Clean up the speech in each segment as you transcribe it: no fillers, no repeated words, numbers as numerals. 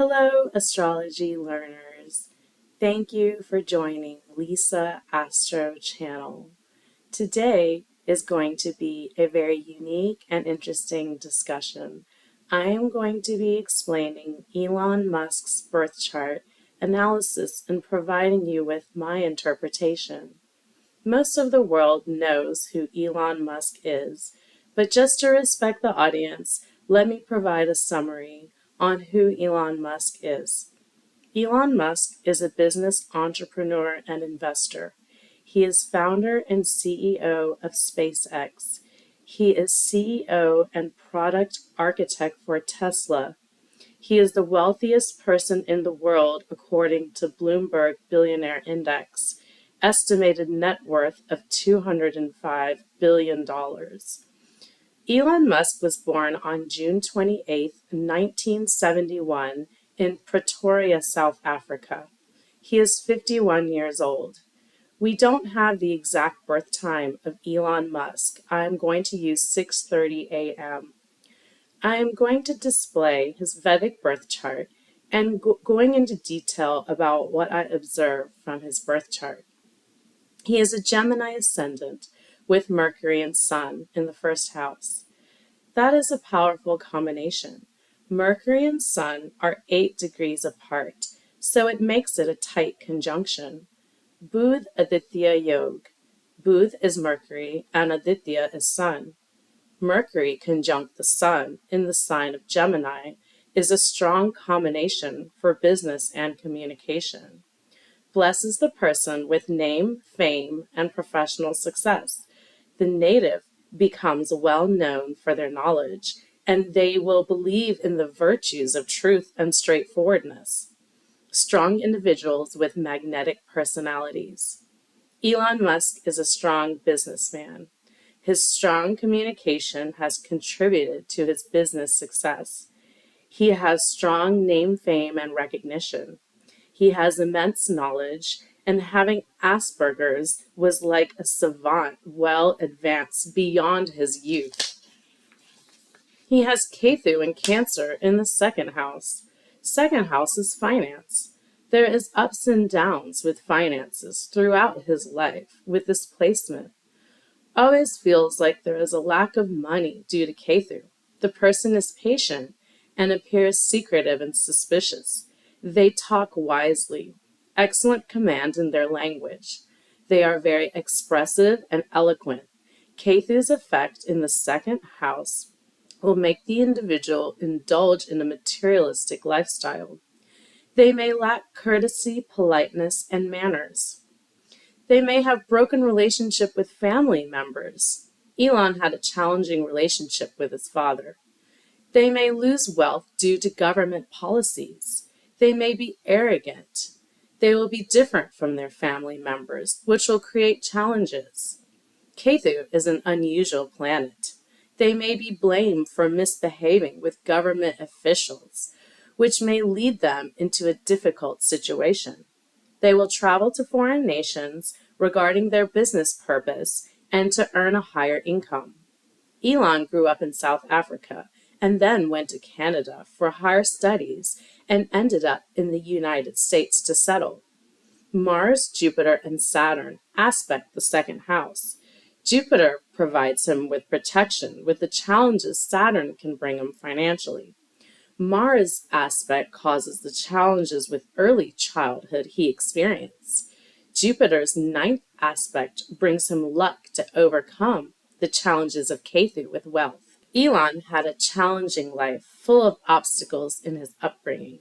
Hello, astrology learners. Thank you for joining Lisa Astro Channel. Today is going to be a very unique and interesting discussion. I am going to be explaining Elon Musk's birth chart analysis and providing you with my interpretation. Most of the world knows who Elon Musk is, but just to respect the audience, let me provide a summary on who Elon Musk is. Elon Musk is a business entrepreneur and investor. He is founder and CEO of SpaceX. He is CEO and product architect for Tesla. He is the wealthiest person in the world according to Bloomberg Billionaire Index, estimated net worth of $205 billion. Elon Musk was born on June 28, 1971, in Pretoria, South Africa. He is 51 years old. We don't have the exact birth time of Elon Musk. I am going to use 6:30 a.m. I am going to display his Vedic birth chart and going into detail about what I observed from his birth chart. He is a Gemini ascendant with Mercury and Sun in the first house. That is a powerful combination. Mercury and Sun are 8 degrees apart, so it makes it a tight conjunction. Budh Aditya Yog. Budh is Mercury and Aditya is Sun. Mercury conjunct the Sun in the sign of Gemini is a strong combination for business and communication. Blesses the person with name, fame, and professional success. The native becomes well known for their knowledge, and they will believe in the virtues of truth and straightforwardness. Strong individuals with magnetic personalities. Elon Musk is a strong businessman. His strong communication has contributed to his business success. He has strong name, fame, and recognition. He has immense knowledge, and having Asperger's was like a savant, well advanced beyond his youth. He has Ketu and Cancer in the second house. Second house is finance. There is ups and downs with finances throughout his life with this placement. Always feels like there is a lack of money due to Ketu. The person is patient and appears secretive and suspicious. They talk wisely, excellent command in their language. They are very expressive and eloquent. Ketu's effect in the second house will make the individual indulge in a materialistic lifestyle. They may lack courtesy, politeness, and manners. They may have broken relationship with family members. Elon had a challenging relationship with his father. They may lose wealth due to government policies. They may be arrogant. They will be different from their family members, which will create challenges. Ketu is an unusual planet. They may be blamed for misbehaving with government officials, which may lead them into a difficult situation. They will travel to foreign nations regarding their business purpose and to earn a higher income. Elon grew up in South Africa and then went to Canada for higher studies and ended up in the United States to settle. Mars, Jupiter, and Saturn aspect the second house. Jupiter provides him with protection with the challenges Saturn can bring him financially. Mars aspect causes the challenges with early childhood he experienced. Jupiter's ninth aspect brings him luck to overcome the challenges of Ketu with wealth. Elon had a challenging life full of obstacles in his upbringing.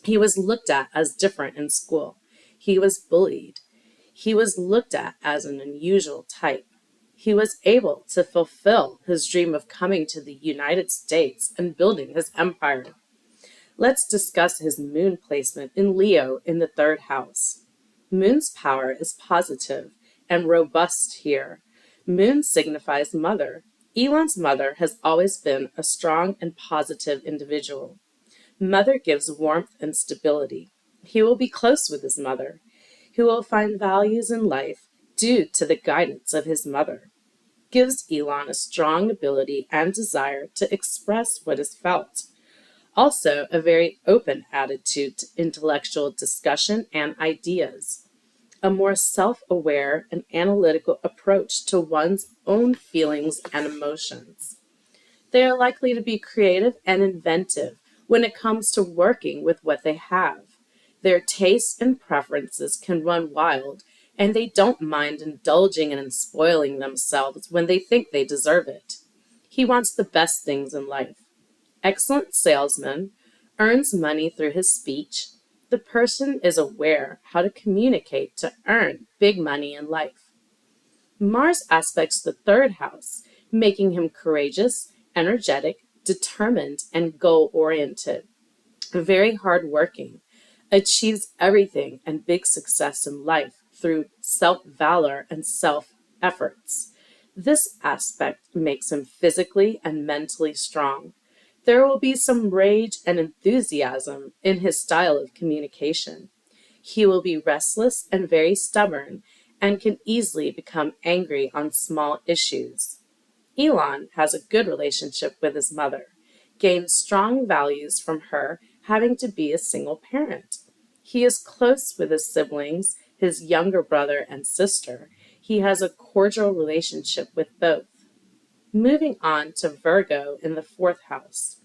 He was looked at as different in school. He was bullied. He was looked at as an unusual type. He was able to fulfill his dream of coming to the United States and building his empire. Let's discuss his moon placement in Leo in the third house. Moon's power is positive and robust here. Moon signifies mother. Elon's mother has always been a strong and positive individual. Mother gives warmth and stability. He will be close with his mother. He will find values in life due to the guidance of his mother. Gives Elon a strong ability and desire to express what is felt. Also, a very open attitude to intellectual discussion and ideas, a more self aware and analytical approach to one's own feelings and emotions. They are likely to be creative and inventive when it comes to working with what they have. Their tastes and preferences can run wild, and they don't mind indulging and spoiling themselves when they think they deserve it. He wants the best things in life. Excellent salesman, earns money through his speech. The person is aware how to communicate to earn big money in life. Mars aspects the third house, making him courageous, energetic, determined, and goal oriented. Very hardworking, achieves everything and big success in life through self valor and self efforts. This aspect makes him physically and mentally strong. There will be some rage and enthusiasm in his style of communication. He will be restless and very stubborn and can easily become angry on small issues. Elon has a good relationship with his mother, gains strong values from her having to be a single parent. He is close with his siblings, his younger brother and sister. He has a cordial relationship with both. Moving on to Virgo in the fourth house.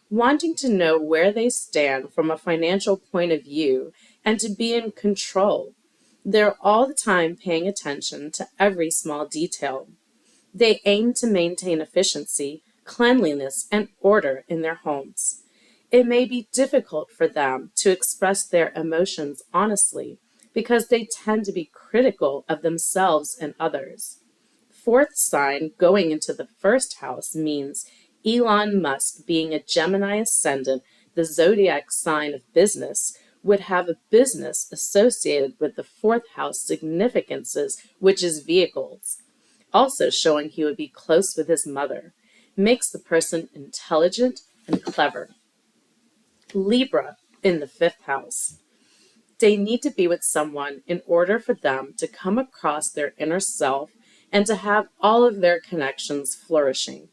Wanting to know where they stand from a financial point of view and to be in control. They're all the time paying attention to every small detail. They aim to maintain efficiency, cleanliness, and order in their homes. It may be difficult for them to express their emotions honestly because they tend to be critical of themselves and others. Fourth sign going into the first house means Elon Musk, being a Gemini ascendant, the zodiac sign of business, would have a business associated with the fourth house significances, which is vehicles. Also showing he would be close with his mother, makes the person intelligent and clever. Libra in the fifth house. They need to be with someone in order for them to come across their inner self and to have all of their connections flourishing.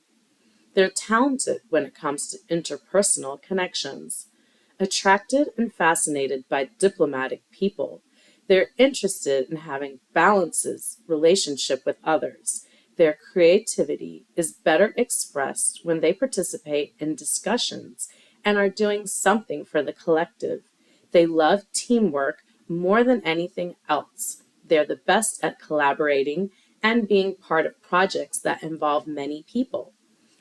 They're talented when it comes to interpersonal connections, attracted and fascinated by diplomatic people. They're interested in having balances relationship with others. Their creativity is better expressed when they participate in discussions and are doing something for the collective. They love teamwork more than anything else. They're the best at collaborating and being part of projects that involve many people.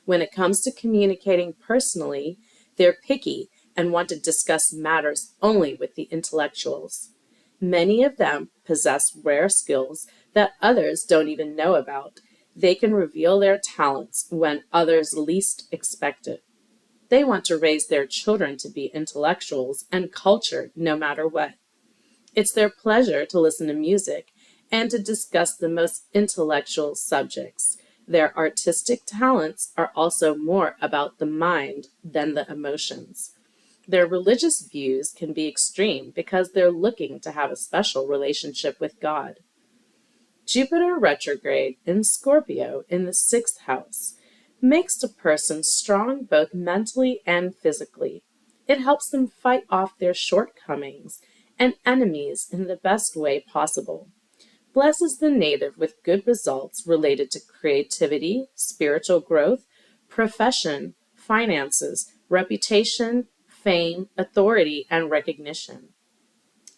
When it comes to communicating personally, they're picky and want to discuss matters only with the intellectuals. Many of them possess rare skills that others don't even know about. They can reveal their talents when others least expect it. They want to raise their children to be intellectuals and cultured no matter what. It's their pleasure to listen to music and to discuss the most intellectual subjects. Their artistic talents are also more about the mind than the emotions. Their religious views can be extreme because they're looking to have a special relationship with God. Jupiter retrograde in Scorpio in the sixth house makes a person strong both mentally and physically. It helps them fight off their shortcomings and enemies in the best way possible. Blesses the native with good results related to creativity, spiritual growth, profession, finances, reputation, fame, authority, and recognition.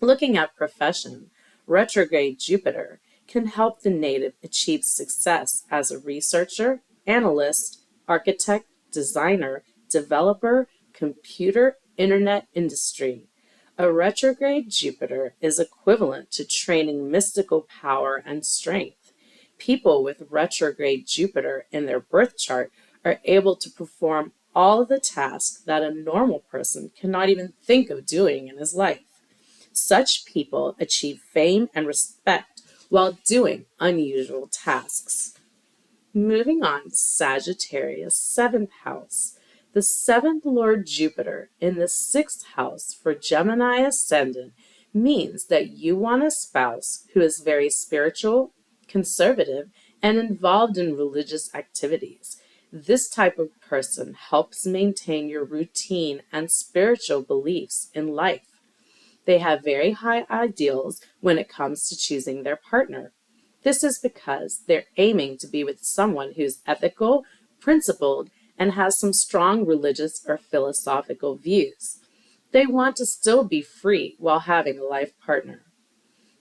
Looking at profession, retrograde Jupiter can help the native achieve success as a researcher, analyst, architect, designer, developer, computer, internet industry. A retrograde Jupiter is equivalent to training mystical power and strength. People with retrograde Jupiter in their birth chart are able to perform all of the tasks that a normal person cannot even think of doing in his life. Such people achieve fame and respect while doing unusual tasks. Moving on to Sagittarius, seventh house. The seventh Lord Jupiter in the sixth house for Gemini ascendant means that you want a spouse who is very spiritual, conservative, and involved in religious activities. This type of person helps maintain your routine and spiritual beliefs in life. They have very high ideals when it comes to choosing their partner. This is because they're aiming to be with someone who's ethical, principled, and has some strong religious or philosophical views. They want to still be free while having a life partner.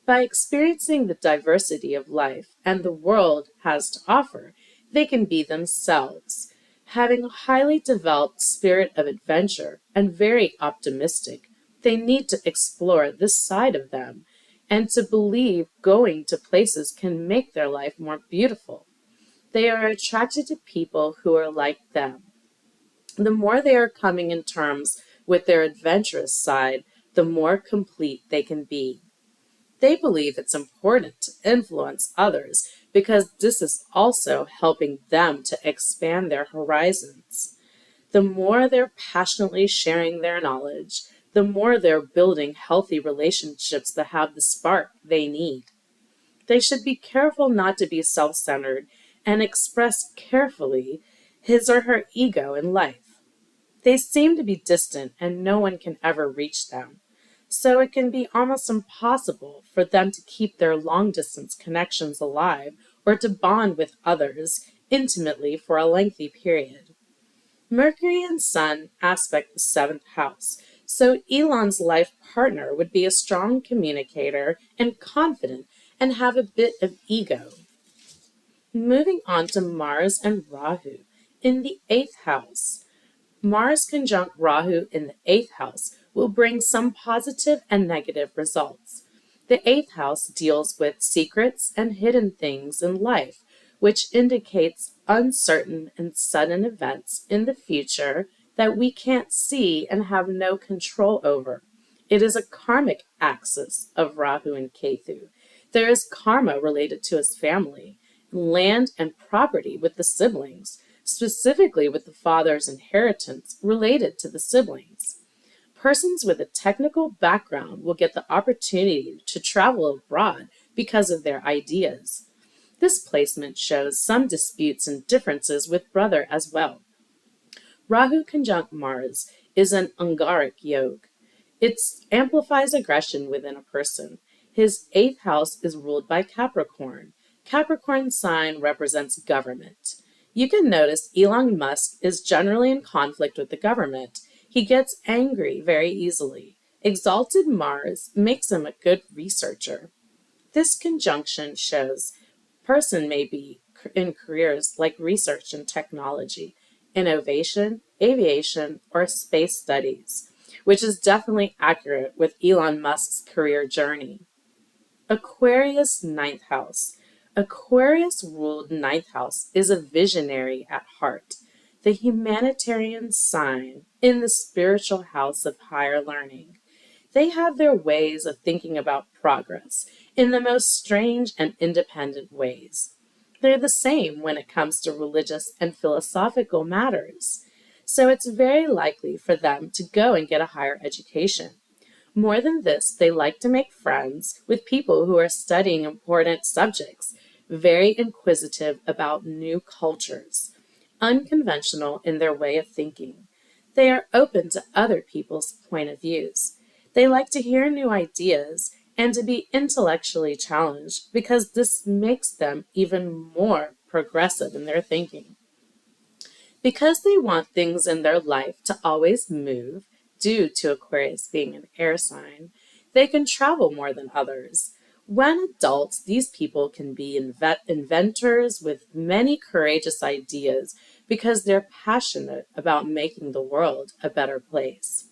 By experiencing the diversity of life and the world has to offer, they can be themselves. Having a highly developed spirit of adventure and very optimistic, they need to explore this side of them and to believe going to places can make their life more beautiful. They are attracted to people who are like them. The more they are coming in terms with their adventurous side, the more complete they can be. They believe it's important to influence others because this is also helping them to expand their horizons. The more they're passionately sharing their knowledge, the more they're building healthy relationships that have the spark they need. They should be careful not to be self-centered and express carefully his or her ego in life. They seem to be distant and no one can ever reach them. So it can be almost impossible for them to keep their long-distance connections alive or to bond with others intimately for a lengthy period. Mercury and Sun aspect the seventh house, so Elon's life partner would be a strong communicator and confident and have a bit of ego. Moving on to Mars and Rahu in the eighth house. Mars conjunct Rahu in the eighth house will bring some positive and negative results. The eighth house deals with secrets and hidden things in life, which indicates uncertain and sudden events in the future that we can't see and have no control over. It is a karmic axis of Rahu and Ketu. There is karma related to his family, land and property with the siblings, specifically with the father's inheritance related to the siblings. Persons with a technical background will get the opportunity to travel abroad because of their ideas. This placement shows some disputes and differences with brother as well. Rahu conjunct Mars is an Angaric yoga. It amplifies aggression within a person. His eighth house is ruled by Capricorn. Capricorn sign represents government. You can notice Elon Musk is generally in conflict with the government. He gets angry very easily. Exalted Mars makes him a good researcher. This conjunction shows person may be in careers like research and technology, innovation, aviation, or space studies, which is definitely accurate with Elon Musk's career journey. Aquarius ninth house. Aquarius ruled ninth house is a visionary at heart, the humanitarian sign in the spiritual house of higher learning. They have their ways of thinking about progress in the most strange and independent ways. They're the same when it comes to religious and philosophical matters. So it's very likely for them to go and get a higher education. More than this, they like to make friends with people who are studying important subjects, very inquisitive about new cultures, unconventional in their way of thinking. They are open to other people's point of views. They like to hear new ideas and to be intellectually challenged because this makes them even more progressive in their thinking. Because they want things in their life to always move, due to Aquarius being an air sign, they can travel more than others. When adults, these people can be inventors with many courageous ideas because they're passionate about making the world a better place.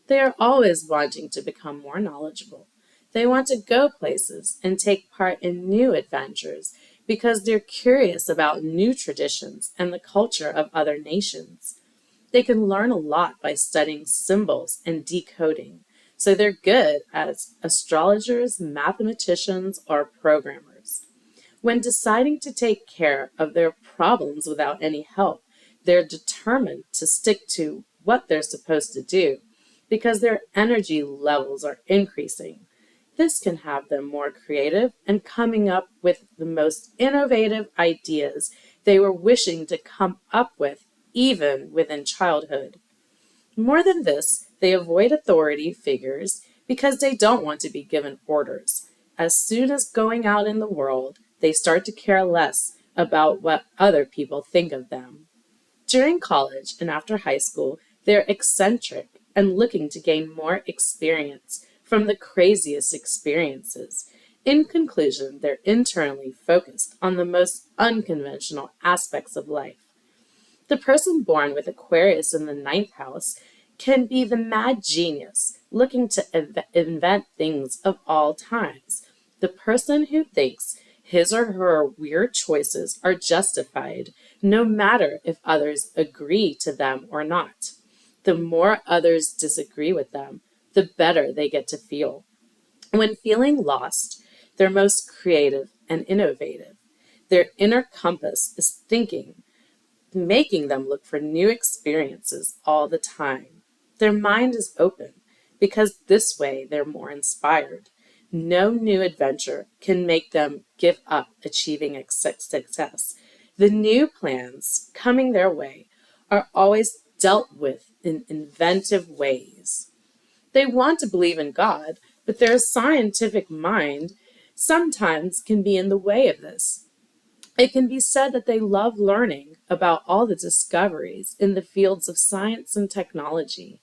They are always wanting to become more knowledgeable. They want to go places and take part in new adventures because they're curious about new traditions and the culture of other nations. They can learn a lot by studying symbols and decoding, so they're good as astrologers, mathematicians, or programmers. When deciding to take care of their problems without any help, they're determined to stick to what they're supposed to do because their energy levels are increasing. This can have them more creative and coming up with the most innovative ideas they were wishing to come up with even within childhood. More than this, they avoid authority figures because they don't want to be given orders. As soon as going out in the world, they start to care less about what other people think of them. During college and after high school, they're eccentric and looking to gain more experience from the craziest experiences. In conclusion, they're internally focused on the most unconventional aspects of life. The person born with Aquarius in the ninth house can be the mad genius looking to invent things of all times. The person who thinks his or her weird choices are justified, no matter if others agree to them or not. The more others disagree with them, the better they get to feel. When feeling lost, they're most creative and innovative. Their inner compass is thinking, making them look for new experiences all the time. Their mind is open because this way they're more inspired. No new adventure can make them give up achieving success. The new plans coming their way are always dealt with in inventive ways. They want to believe in God, but their scientific mind sometimes can be in the way of this. It can be said that they love learning about all the discoveries in the fields of science and technology.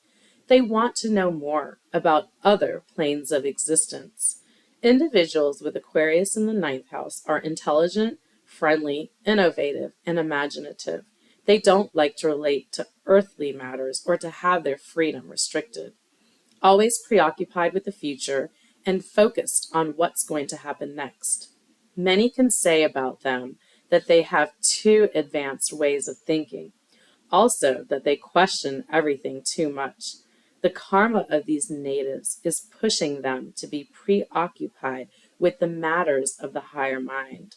They want to know more about other planes of existence. Individuals with Aquarius in the ninth house are intelligent, friendly, innovative, and imaginative. They don't like to relate to earthly matters or to have their freedom restricted. Always preoccupied with the future and focused on what's going to happen next. Many can say about them that they have too advanced ways of thinking, also that they question everything too much. The karma of these natives is pushing them to be preoccupied with the matters of the higher mind.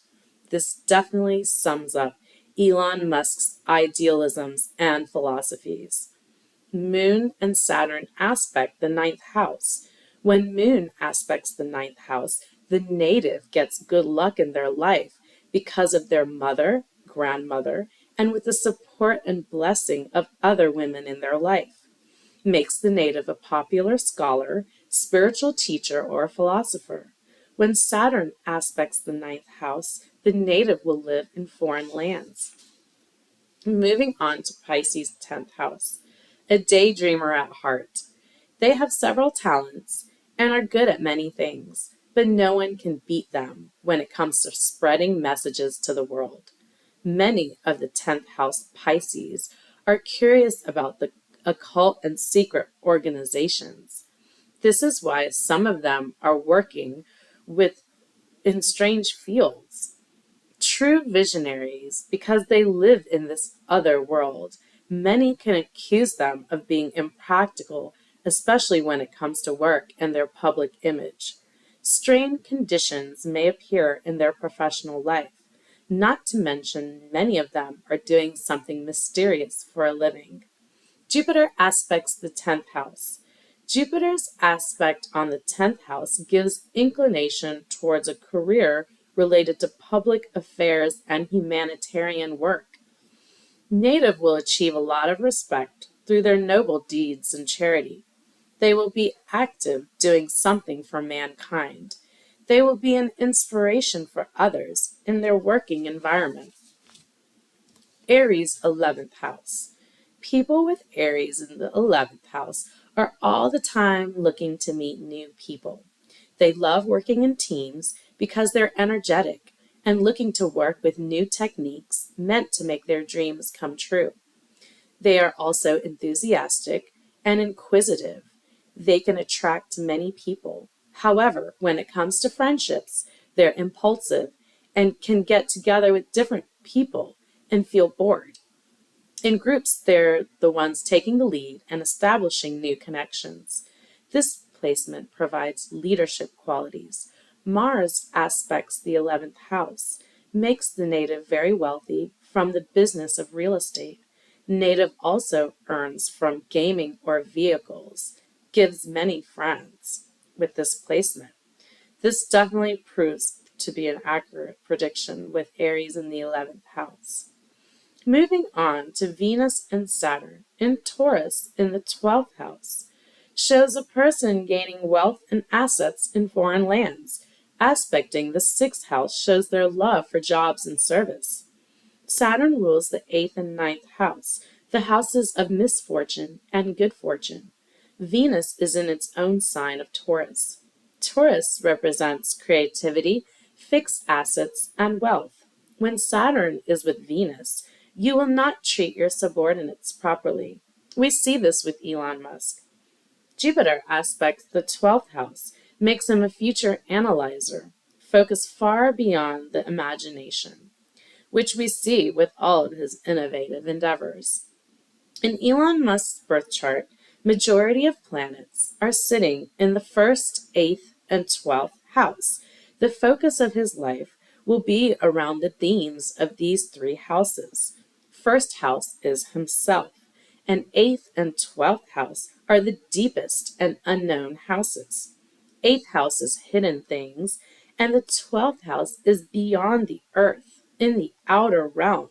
This definitely sums up Elon Musk's idealisms and philosophies. Moon and Saturn aspect the ninth house. When Moon aspects the ninth house, the native gets good luck in their life because of their mother, grandmother, and with the support and blessing of other women in their life. Makes the native a popular scholar, spiritual teacher, or philosopher. When Saturn aspects the ninth house, the native will live in foreign lands. Moving on to Pisces' 10th house. A daydreamer at heart. They have several talents and are good at many things, but no one can beat them when it comes to spreading messages to the world. Many of the 10th house Pisces are curious about the occult and secret organizations. This is why some of them are working with in strange fields. True visionaries, because they live in this other world. Many can accuse them of being impractical, especially when it comes to work and their public image. Strained conditions may appear in their professional life, not to mention many of them are doing something mysterious for a living. Jupiter aspects the 10th house. Jupiter's aspect on the 10th house gives inclination towards a career related to public affairs and humanitarian work. Native will achieve a lot of respect through their noble deeds and charity. They will be active doing something for mankind. They will be an inspiration for others in their working environment. Aries 11th house. People with Aries in the 11th house are all the time looking to meet new people. They love working in teams because they're energetic and looking to work with new techniques meant to make their dreams come true. They are also enthusiastic and inquisitive. They can attract many people. However, when it comes to friendships, they're impulsive and can get together with different people and feel bored. In groups, they're the ones taking the lead and establishing new connections. This placement provides leadership qualities. Mars aspects the 11th house, makes the native very wealthy from the business of real estate. Native also earns from gaming or vehicles, gives many friends with this placement. This definitely proves to be an accurate prediction with Aries in the 11th house. Moving on to Venus and Saturn in Taurus in the 12th house shows a person gaining wealth and assets in foreign lands. Aspecting the 6th house shows their love for jobs and service. Saturn rules the 8th and 9th house, the houses of misfortune and good fortune. Venus is in its own sign of Taurus. Taurus represents creativity, fixed assets, and wealth. When Saturn is with Venus, you will not treat your subordinates properly. We see this with Elon Musk. Jupiter aspects the 12th house, makes him a future analyzer, focused far beyond the imagination, which we see with all of his innovative endeavors. In Elon Musk's birth chart, majority of planets are sitting in the 1st, 8th, and 12th house. The focus of his life will be around the themes of these 3 houses. 1st house is himself, and 8th and 12th house are the deepest and unknown houses. 8th house is hidden things, and the 12th house is beyond the earth, in the outer realm.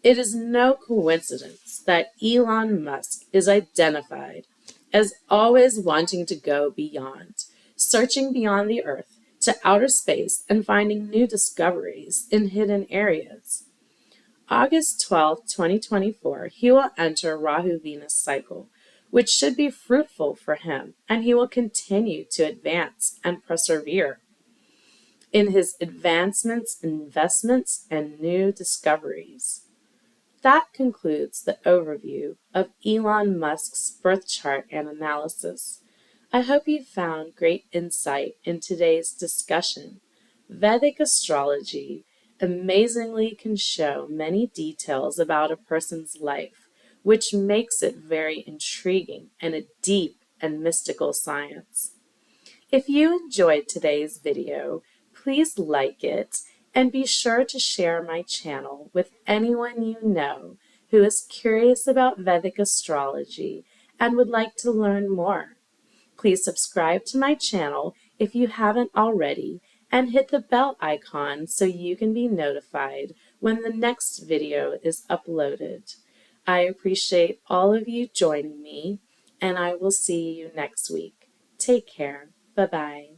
It is no coincidence that Elon Musk is identified as always wanting to go beyond, searching beyond the earth to outer space and finding new discoveries in hidden areas. August 12, 2024, he will enter Rahu-Venus cycle, which should be fruitful for him, and he will continue to advance and persevere in his advancements, investments, and new discoveries. That concludes the overview of Elon Musk's birth chart and analysis. I hope you found great insight in today's discussion. Vedic astrology amazingly can show many details about a person's life, which makes it very intriguing and a deep and mystical science. If you enjoyed today's video, please like it and be sure to share my channel with anyone you know who is curious about Vedic astrology and would like to learn more. Please subscribe to my channel if you haven't already and hit the bell icon so you can be notified when the next video is uploaded. I appreciate all of you joining me, and I will see you next week. Take care. Bye-bye.